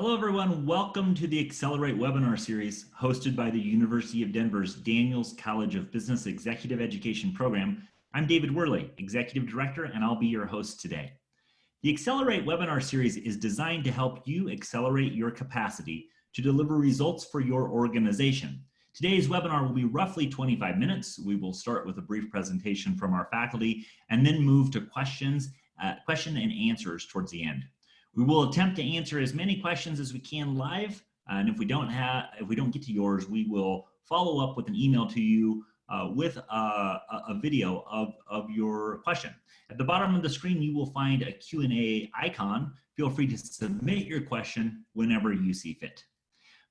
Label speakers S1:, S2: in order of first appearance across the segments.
S1: Hello, everyone. Welcome to the Accelerate webinar series hosted by the University of Denver's Daniels College of Business Executive Education program. I'm David Worley, Executive Director, and I'll be your host today. The Accelerate webinar series is designed to help you accelerate your capacity to deliver results for your organization. Today's webinar will be roughly 25 minutes. We will start with a brief presentation from our faculty and then move to question and answers towards the end. We will attempt to answer as many questions as we can live, and if we don't get to yours, we will follow up with an email to you with a video of your question. At the bottom of the screen, you will find a Q&A icon. Feel free to submit your question whenever you see fit.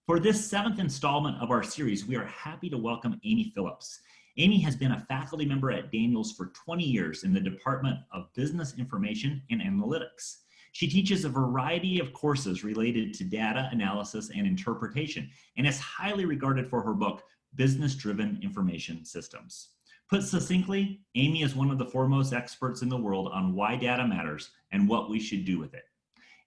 S1: For this 7th installment of our series, we are happy to welcome Amy Phillips. Amy has been a faculty member at Daniels for 20 years in the Department of Business Information and Analytics. She teaches a variety of courses related to data analysis and interpretation, and is highly regarded for her book, Business-Driven Information Systems. Put succinctly, Amy is one of the foremost experts in the world on why data matters and what we should do with it.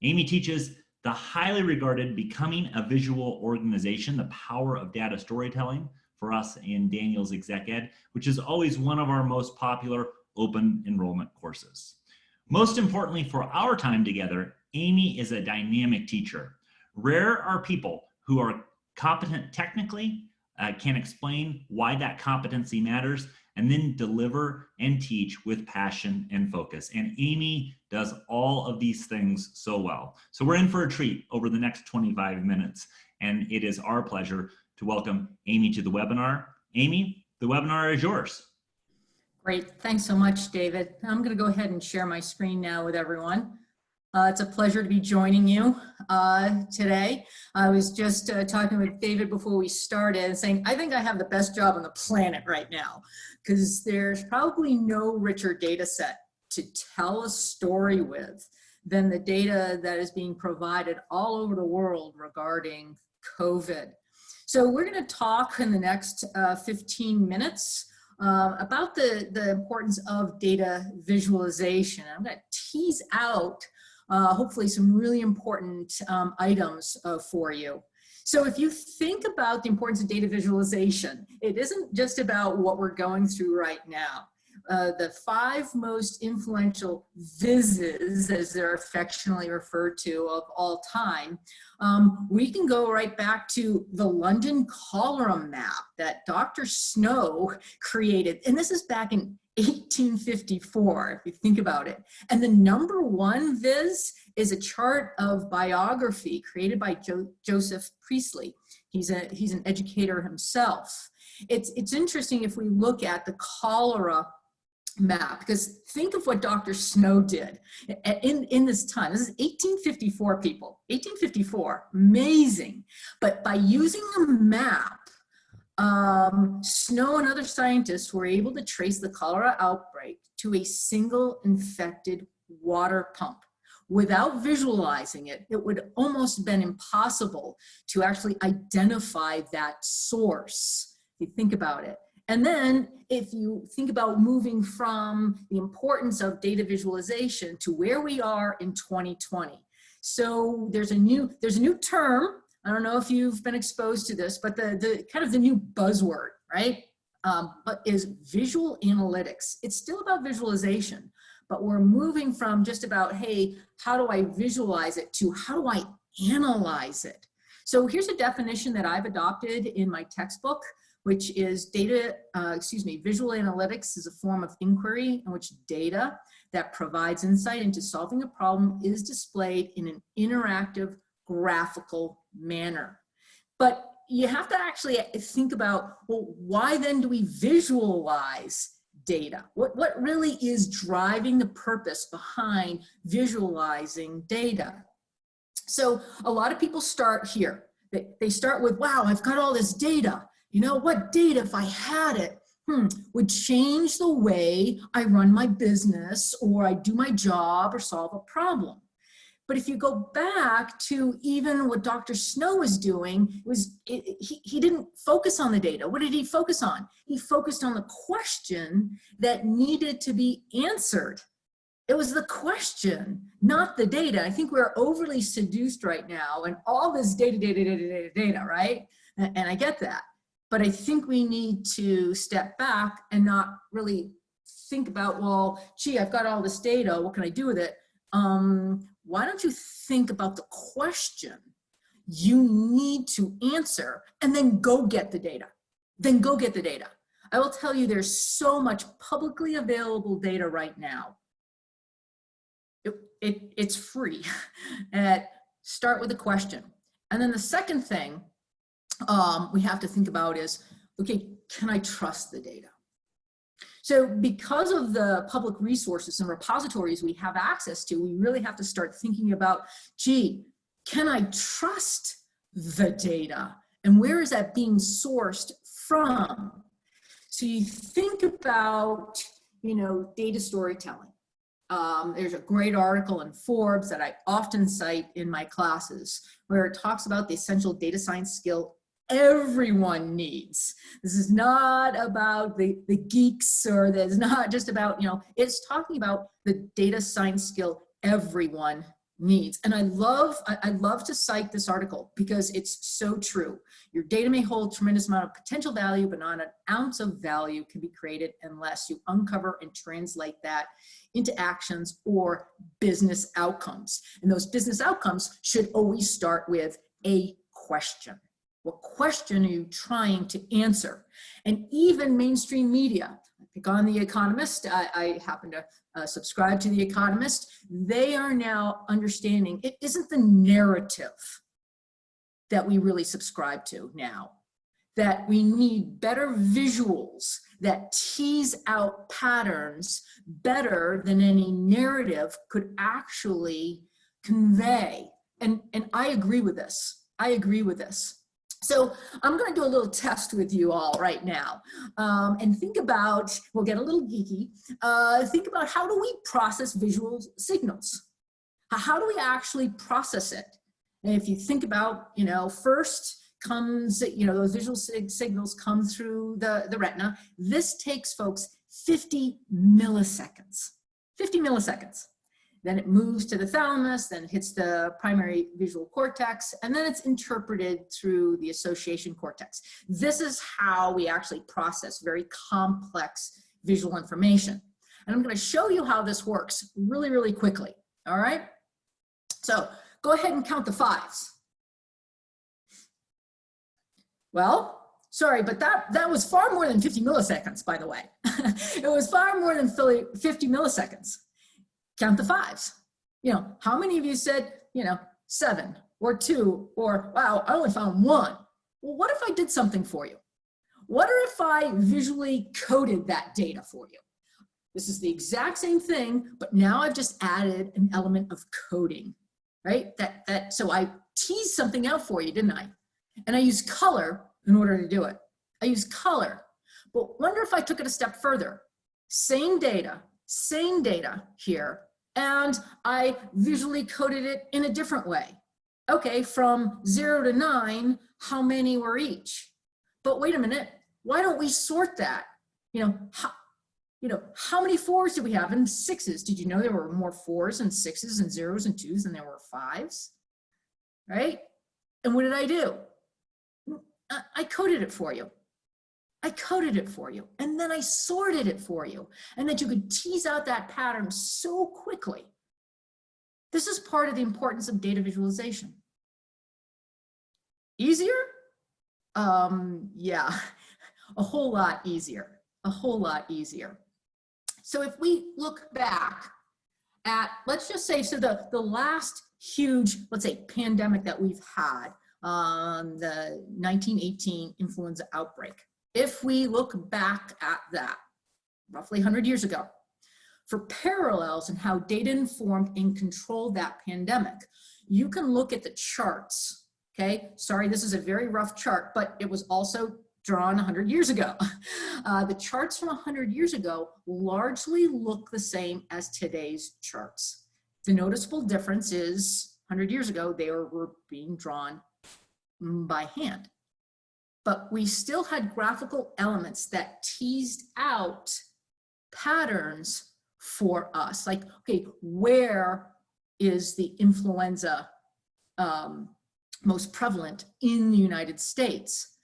S1: Amy teaches the highly regarded Becoming a Visual Organization, the Power of Data Storytelling for us in Daniels Exec Ed, which is always one of our most popular open enrollment courses. Most importantly for our time together, Amy is a dynamic teacher. Rare are people who are competent technically, can explain why that competency matters, and then deliver and teach with passion and focus. And Amy does all of these things so well. So we're in for a treat over the next 25 minutes, and it is our pleasure to welcome Amy to the webinar. Amy, the webinar is yours.
S2: Great, thanks so much, David. I'm going to go ahead and share my screen now with everyone. It's a pleasure to be joining you today. I was just talking with David before we started and saying, I think I have the best job on the planet right now, because there's probably no richer data set to tell a story with than the data that is being provided all over the world regarding COVID. So we're going to talk in the next 15 minutes about the importance of data visualization. I'm going to tease out hopefully some really important items for you. So if you think about the importance of data visualization, it isn't just about what we're going through right now. The 5 most influential vizzes, as they're affectionately referred to, of all time, we can go right back to the London cholera map that Dr. Snow created. And this is back in 1854, if you think about it. And the #1 viz is a chart of biography created by Joseph Priestley. He's an educator himself. It's interesting if we look at the cholera map, because think of what Dr. Snow did in this time. This is 1854, people. 1854, amazing. But by using a map, Snow and other scientists were able to trace the cholera outbreak to a single infected water pump. Without visualizing it, it would almost have been impossible to actually identify that source, if you think about it. And then if you think about moving from the importance of data visualization to where we are in 2020. So there's a new term. I don't know if you've been exposed to this, but the kind of the new buzzword, right? But is visual analytics. It's still about visualization, but we're moving from just about, hey, how do I visualize it, to how do I analyze it? So here's a definition that I've adopted in my textbook, which is visual analytics is a form of inquiry in which data that provides insight into solving a problem is displayed in an interactive graphical manner. But you have to actually think about, well, why then do we visualize data? What really is driving the purpose behind visualizing data? So a lot of people start here. They start with, wow, I've got all this data. You know, what data, if I had it, would change the way I run my business, or I do my job, or solve a problem. But if you go back to even what Dr. Snow was doing, he didn't focus on the data. What did he focus on? He focused on the question that needed to be answered. It was the question, not the data. I think we're overly seduced right now and all this data, right? And I get that. But I think we need to step back and not really think about, well, gee, I've got all this data. What can I do with it? Why don't you think about the question you need to answer and then go get the data? Then go get the data. I will tell you, there's so much publicly available data right now. It's free. And start with a question. And then the second thing we have to think about is, okay, can I trust the data? So because of the public resources and repositories we have access to, we really have to start thinking about, gee, can I trust the data? And where is that being sourced from? So you think about, data storytelling. There's a great article in Forbes that I often cite in my classes where it talks about the essential data science skill everyone needs. This is not about the geeks, or it's not just about, it's talking about the data science skill everyone needs. And I love to cite this article because it's so true. Your data may hold a tremendous amount of potential value, but not an ounce of value can be created unless you uncover and translate that into actions or business outcomes. And those business outcomes should always start with a question. What question are you trying to answer? And even mainstream media, I pick on The Economist, I happen to subscribe to The Economist, they are now understanding it isn't the narrative that we really subscribe to now, that we need better visuals that tease out patterns better than any narrative could actually convey. And I agree with this. I agree with this. So I'm going to do a little test with you all right now, and think about, we'll get a little geeky, think about, how do we process visual signals? How do we actually process it? And if you think about, first comes, those visual signals come through the retina. This takes, folks, 50 milliseconds. 50 milliseconds. Then it moves to the thalamus, then hits the primary visual cortex, and then it's interpreted through the association cortex. This is how we actually process very complex visual information. And I'm going to show you how this works really, really quickly. All right? So go ahead and count the fives. Well, sorry, but that was far more than 50 milliseconds, by the way. It was far more than 50 milliseconds. Count the fives. How many of you said, 7 or 2 or, wow, I only found 1? Well, what if I did something for you? What if I visually coded that data for you? This is the exact same thing, but now I've just added an element of coding, right? So I teased something out for you, didn't I? And I used color in order to do it. I used color, but wonder if I took it a step further. Same data here, and I visually coded it in a different way. Okay, from 0 to 9, how many were each? But wait a minute, why don't we sort that? How many 4s do we have and 6s? Did you know there were more 4s and 6s and 0s and 2s than there were 5s? Right? And what did I do? I coded it for you. I coded it for you, and then I sorted it for you, and that you could tease out that pattern so quickly. This is part of the importance of data visualization. Easier? Yeah, a whole lot easier, a whole lot easier. So if we look back at, let's just say, so the last huge, let's say, pandemic that we've had, the 1918 influenza outbreak. If we look back at that, roughly 100 years ago, for parallels in how data informed and controlled that pandemic, you can look at the charts, okay? Sorry, this is a very rough chart, but it was also drawn 100 years ago. The charts from 100 years ago largely look the same as today's charts. The noticeable difference is 100 years ago, they were being drawn by hand. But we still had graphical elements that teased out patterns for us. Like, okay, where is the influenza most prevalent in the United States?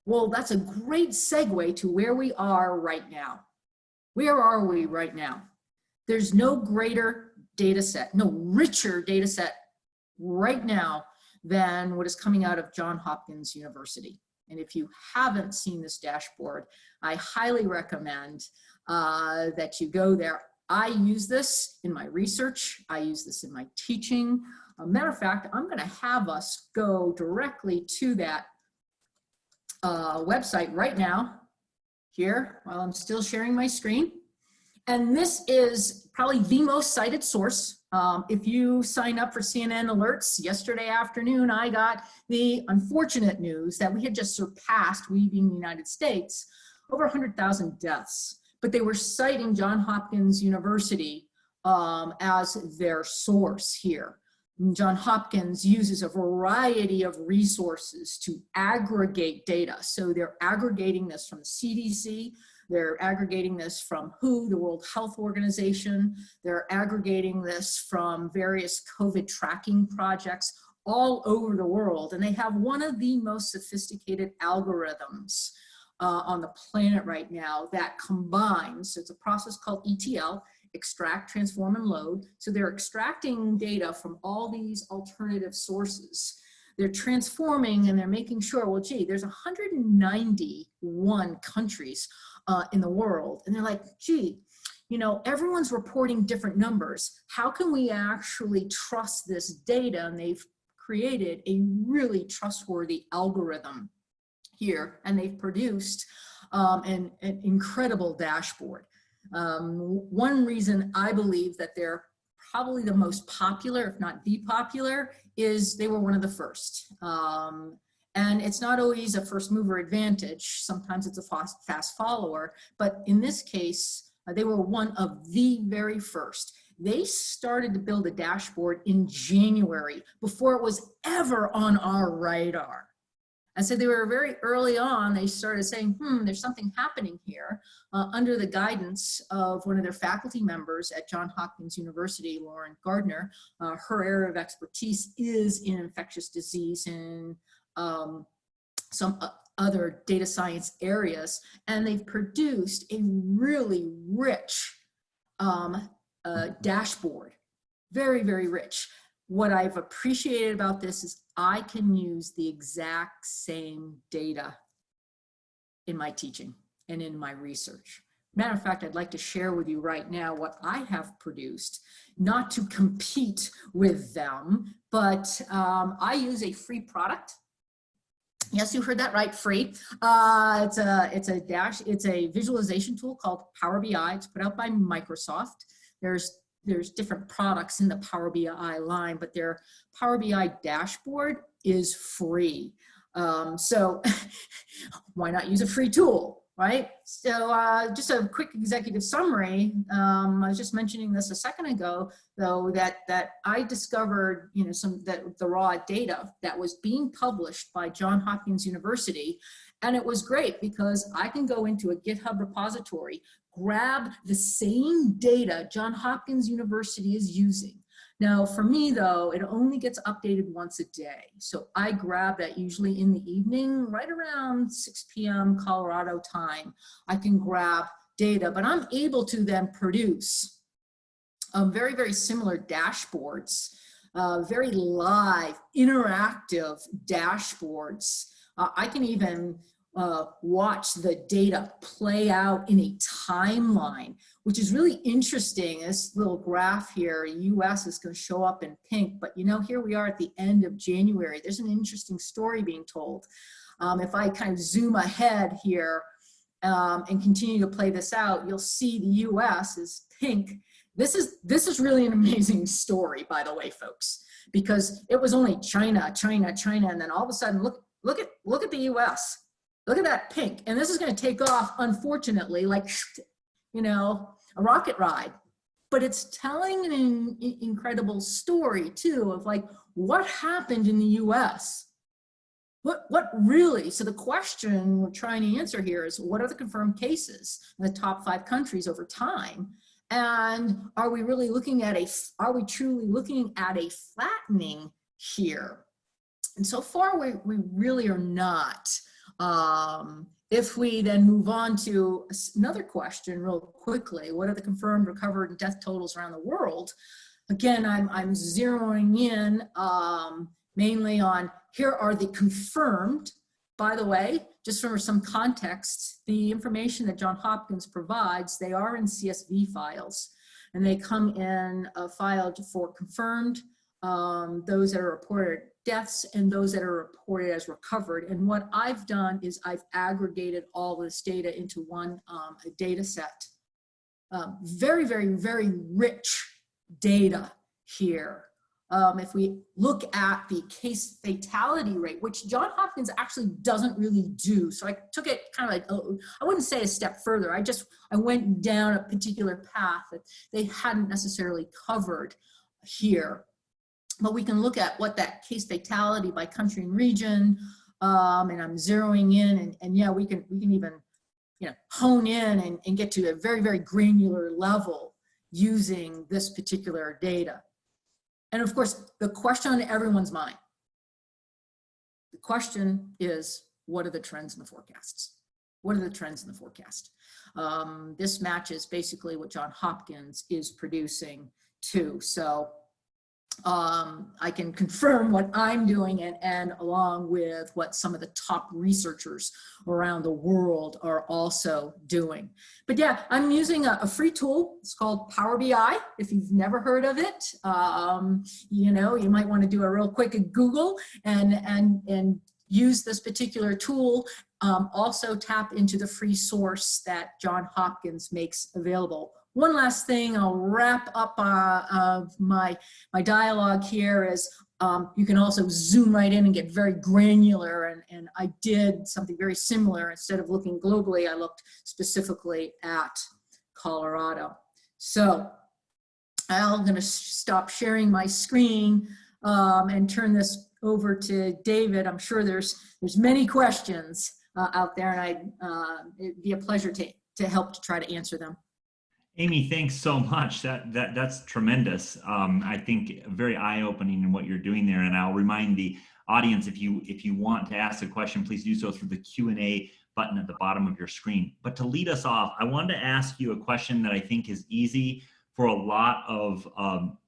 S2: Well, that's a great segue to where we are right now. Where are we right now? There's no greater data set, no richer data set right now than what is coming out of Johns Hopkins University. And if you haven't seen this dashboard, I highly recommend that you go there. I use this in my research. I use this in my teaching. Matter of fact, I'm going to have us go directly to that website right now, here, while I'm still sharing my screen. And this is probably the most cited source. If you sign up for CNN alerts, yesterday afternoon, I got the unfortunate news that we had just surpassed, we being the United States, over 100,000 deaths. But they were citing Johns Hopkins University as their source here. Johns Hopkins uses a variety of resources to aggregate data. So they're aggregating this from the CDC, they're aggregating this from WHO, the World Health Organization, they're aggregating this from various COVID tracking projects all over the world. And they have one of the most sophisticated algorithms on the planet right now that combines, it's a process called ETL, extract, transform, and load. So they're extracting data from all these alternative sources. They're transforming and they're making sure, well, gee, there's 191 countries in the world. And they're like, gee, you know, everyone's reporting different numbers. How can we actually trust this data? And they've created a really trustworthy algorithm here, and they've produced an incredible dashboard. One reason I believe that they're probably the most popular, if not the popular, is they were one of the first. And it's not always a first mover advantage. Sometimes it's a fast follower, but in this case, they were one of the very first. They started to build a dashboard in January before it was ever on our radar. And so they were very early on, they started saying, there's something happening here under the guidance of one of their faculty members at Johns Hopkins University, Lauren Gardner. Her area of expertise is in infectious disease and some other data science areas. And they've produced a really rich dashboard, very, very rich. What I've appreciated about this is I can use the exact same data in my teaching and in my research. Matter of fact, I'd like to share with you right now what I have produced, not to compete with them, but I use a free product. Yes, you heard that right, free. It's a visualization tool called Power BI. It's put out by Microsoft. There's different products in the Power BI line, but their Power BI dashboard is free. So why not use a free tool, right? So just a quick executive summary. I was just mentioning this a second ago, though, that I discovered, you know, the raw data that was being published by Johns Hopkins University. And it was great because I can go into a GitHub repository, grab the same data Johns Hopkins University is using. Now, for me, though, it only gets updated once a day. So I grab that usually in the evening, right around 6 p.m. Colorado time. I can grab data, but I'm able to then produce very, very similar dashboards, very live, interactive dashboards. I can even watch the data play out in a timeline, which is really interesting. This little graph here, US is going to show up in pink, but you know, here we are at the end of January. There's an interesting story being told. If I kind of zoom ahead here and continue to play this out, you'll see the US is pink. This is really an amazing story, by the way, folks, because it was only China, China, China, and then all of a sudden, look at the US. Look at that pink. And this is going to take off, unfortunately, like, you know, a rocket ride. But it's telling an incredible story, too, of like what happened in the US. What really? So the question we're trying to answer here is, what are the confirmed cases in the top 5 countries over time? And are we truly looking at a flattening here? And so far, we really are not. If we then move on to another question real quickly, what are the confirmed, recovered, and death totals around the world? Again, I'm zeroing in mainly on, here are the confirmed. By the way, just for some context, the information that Johns Hopkins provides, they are in CSV files, and they come in filed for confirmed, those that are reported deaths, and those that are reported as recovered. And what I've done is I've aggregated all this data into one data set. Very, very, very rich data here. If we look at the case fatality rate, which Johns Hopkins actually doesn't really do. So I took it kind of like, I wouldn't say a step further. I went down a particular path that they hadn't necessarily covered here. But we can look at what that case fatality by country and region, and I'm zeroing in, and yeah, we can even, you know, hone in and get to a very, very granular level using this particular data. And of course, the question on everyone's mind, the question is, what are the trends in the forecasts? What are the trends in the forecast? This matches basically what Johns Hopkins is producing too. So I can confirm what I'm doing and along with what some of the top researchers around the world are also doing. But yeah, I'm using a free tool. It's called Power BI. If you've never heard of it, you know, you might want to do a real quick Google and use this particular tool. Also tap into the free source that Johns Hopkins makes available. One last thing, I'll wrap up my dialogue here is you can also zoom right in and get very granular, and I did something very similar. Instead of looking globally, I looked specifically at Colorado. So I'm going to stop sharing my screen and turn this over to David. I'm sure there's many questions out there, and it'd be a pleasure to help to try to answer them.
S1: Amy, thanks so much. That's tremendous. I think very eye-opening in what you're doing there. And I'll remind the audience, if you want to ask a question, please do so through the Q&A button at the bottom of your screen. But to lead us off, I wanted to ask you a question that I think is easy for a lot of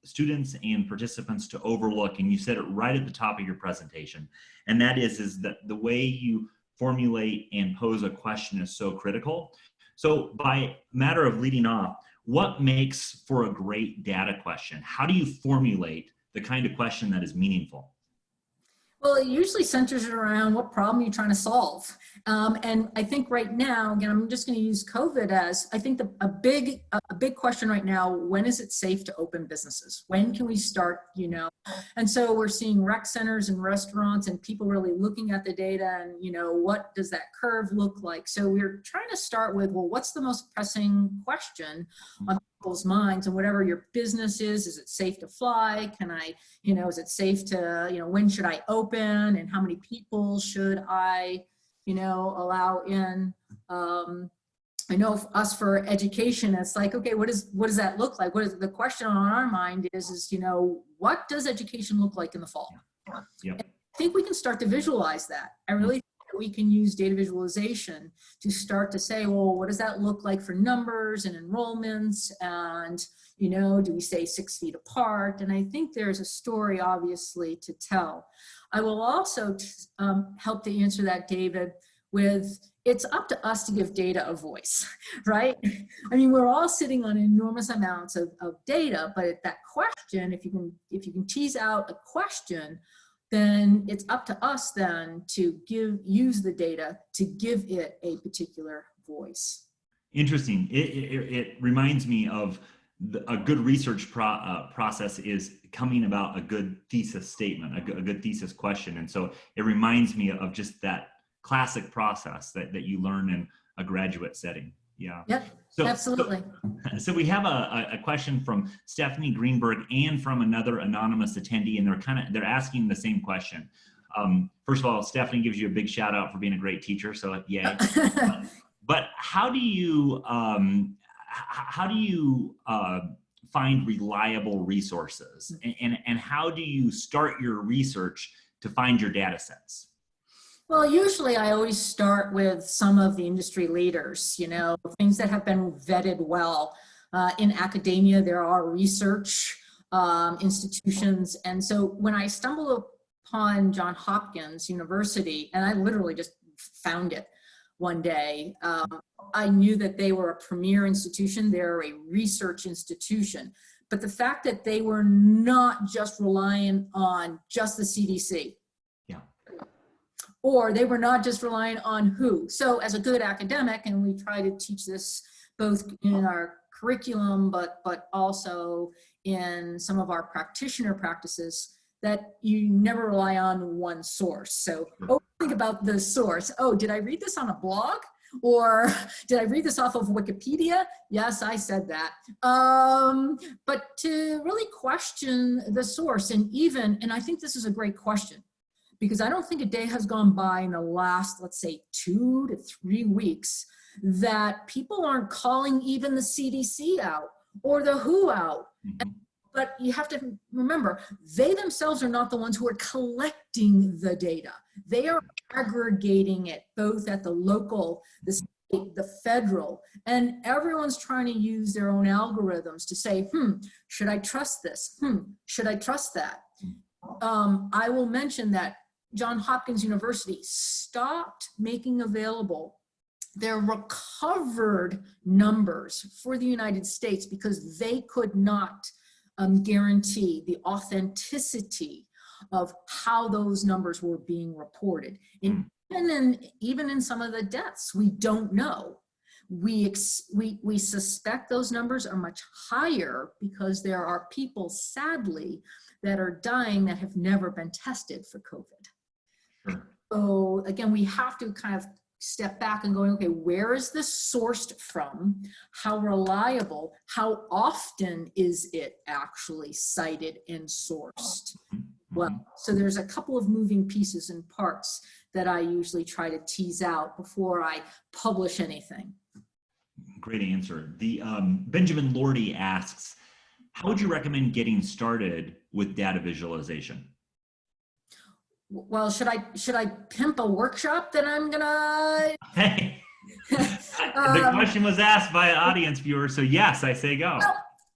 S1: students and participants to overlook. And you said it right at the top of your presentation. And that is that the way you formulate and pose a question is so critical. So by matter of leading off, what makes for a great data question? How do you formulate the kind of question that is meaningful?
S2: Well, it usually centers around what problem you're trying to solve. And I think right now, again, I'm just going to use COVID as, I think a big question right now, when is it safe to open businesses? When can we start, you know? And so we're seeing rec centers and restaurants and people really looking at the data and, you know, what does that curve look like? So we're trying to start with, well, what's the most pressing question on people's minds, and whatever your business is it safe to fly? Can I, you know, is it safe to, you know, when should I open, and how many people should I, you know, allow in? I know for us for education, it's like, okay, what does that look like? What is the question on our mind is, you know, what does education look like in the fall? Yep. I think we can start to visualize that. I really think that we can use data visualization to start to say, well, what does that look like for numbers and enrollments? And, you know, do we stay 6 feet apart? And I think there's a story, obviously, to tell. I will also help to answer that, David, with it's up to us to give data a voice, right? I mean, we're all sitting on enormous amounts of data, but that question, if you can tease out a question, then it's up to us then to use the data to give it a particular voice.
S1: Interesting. It reminds me of a good research process is coming about a good thesis statement, a good thesis question. And so it reminds me of just that classic process that you learn in a graduate setting. Yeah.
S2: Yep. Absolutely.
S1: So we have a question from Stephanie Greenberg and from another anonymous attendee, and they're asking the same question. First of all, Stephanie gives you a big shout out for being a great teacher. So yay. But how do you how do you find reliable resources, and how do you start your research to find your data sets?
S2: Well, usually I always start with some of the industry leaders, things that have been vetted well. In academia, there are research institutions. And so when I stumbled upon Johns Hopkins University, and I literally just found it one day, I knew that they were a premier institution. They're a research institution. But the fact that they were not just reliant on just the CDC, or they were not just reliant on WHO. So as a good academic, and we try to teach this both in our curriculum, but also in some of our practitioner practices, that you never rely on one source. So think about the source. Oh, did I read this on a blog? Or did I read this off of Wikipedia? Yes, I said that. But to really question the source, and I think this is a great question, because I don't think a day has gone by in the last, let's say, 2 to 3 weeks that people aren't calling even the CDC out or the WHO out. Mm-hmm. But you have to remember, they themselves are not the ones who are collecting the data. They are aggregating it both at the local, the state, the federal, and everyone's trying to use their own algorithms to say, should I trust this? Should I trust that? I will mention that Johns Hopkins University stopped making available their recovered numbers for the United States because they could not guarantee the authenticity of how those numbers were being reported. Even in some of the deaths, we don't know. We suspect those numbers are much higher because there are people, sadly, that are dying that have never been tested for COVID. Sure. So again, we have to kind of step back and going, okay, where is this sourced from? How reliable? How often is it actually cited and sourced? Well, so there's a couple of moving pieces and parts that I usually try to tease out before I publish anything.
S1: Great answer. The Benjamin Lordy asks, how would you recommend getting started with data visualization?
S2: Well, should I pimp a workshop that I'm gonna?
S1: Hey, the question was asked by an audience viewer, so yes, I say go.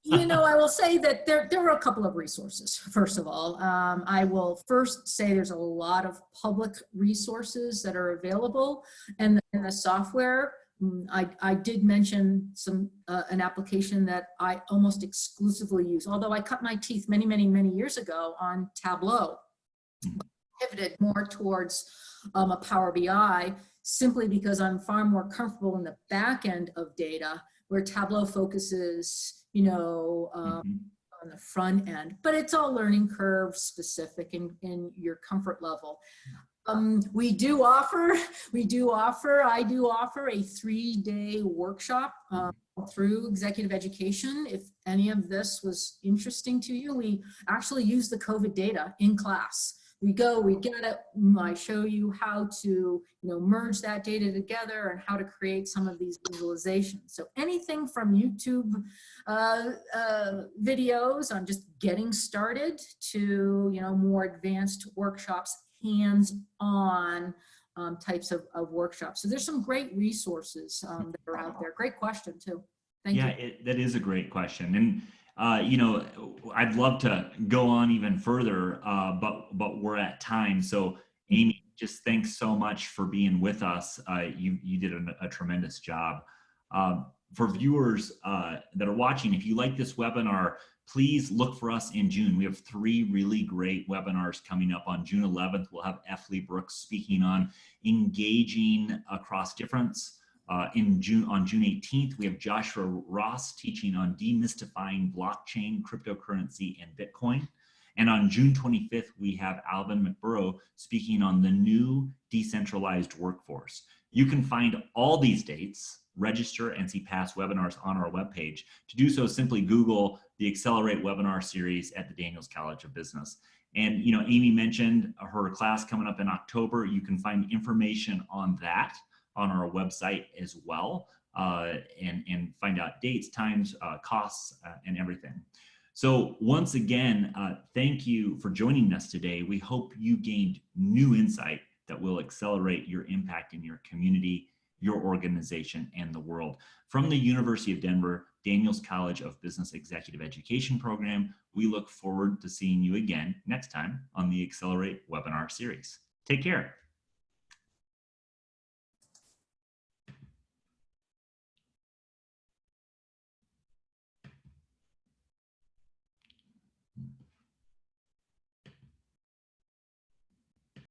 S2: Well, I will say that there are a couple of resources. First of all, I will first say there's a lot of public resources that are available, and the software. I did mention an application that I almost exclusively use, although I cut my teeth many, many, many years ago on Tableau. Pivoted more towards a Power BI simply because I'm far more comfortable in the back end of data, where Tableau focuses, on the front end, but it's all learning curve specific in your comfort level. I do offer a 3-day workshop through Executive Education. If any of this was interesting to you, we actually use the COVID data in class. We get it, I show you how to merge that data together and how to create some of these visualizations. So anything from YouTube videos on just getting started to more advanced workshops, hands-on types of workshops. So there's some great resources that are out there. Great question too. Thank you.
S1: That is a great question. And I'd love to go on even further, but we're at time. So Amy, just thanks so much for being with us. You did a tremendous job. For viewers that are watching, if you like this webinar, please look for us in June. We have 3 really great webinars coming up. On June 11th, we'll have F. Lee Brooks speaking on engaging across difference. On June 18th, we have Joshua Ross teaching on demystifying blockchain, cryptocurrency, and Bitcoin. And on June 25th, we have Alvin McBurrow speaking on the new decentralized workforce. You can find all these dates, register, and see past webinars on our webpage. To do so, simply Google the Accelerate webinar series at the Daniels College of Business. And Amy mentioned her class coming up in October. You can find information on that on our website as well. and find out dates, times, costs, and everything. So once again, thank you for joining us today. We hope you gained new insight that will accelerate your impact in your community, your organization, and the world. From the University of Denver, Daniels College of Business Executive Education program, we look forward to seeing you again next time on the Accelerate webinar series. Take care.